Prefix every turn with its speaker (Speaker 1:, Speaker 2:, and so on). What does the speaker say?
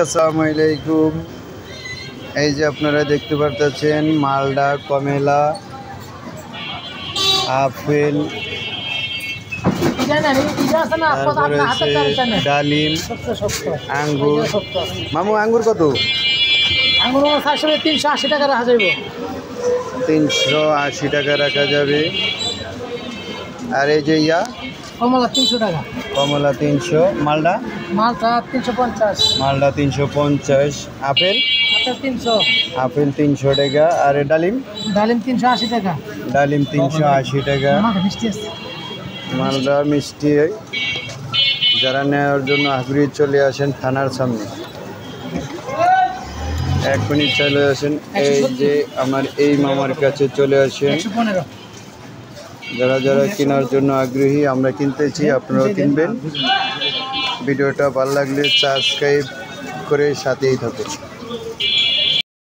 Speaker 1: আসসালামু আলাইকুম। এই যে আপনারা দেখতে পাচ্ছেন মালদা, কমলা, আপেল, ডালিম, আঙ্গুর। মামু আঙ্গুর কত?
Speaker 2: আঙ্গুর 380 টাকা রাখা যাবে।
Speaker 1: 380 টাকা রাখা যাবে। আর এই যে
Speaker 2: কমলা 300 টাকা,
Speaker 1: কমলা 300, মালদা
Speaker 2: 350,
Speaker 1: মালদা 350, আপেল
Speaker 2: 300,
Speaker 1: আপেল 300 টাকা। আর ডালিম
Speaker 2: 380 টাকা।
Speaker 1: ডালিম 380 টাকা। মালদা মিষ্টি যারা নেওয়ার জন্য আগ্রহী চলে আসেন থানার সামনে, এখনই চলে আসেন। এই যে আমার এই মামার কাছে চলে আসেন। যারা যারা কেনার জন্য আগ্রহী, আমরা কিনতেছি, আপনারাও কিনবেন। ভিডিওটা ভালো লাগলে সাবস্ক্রাইব করে সাথেই থাকুন।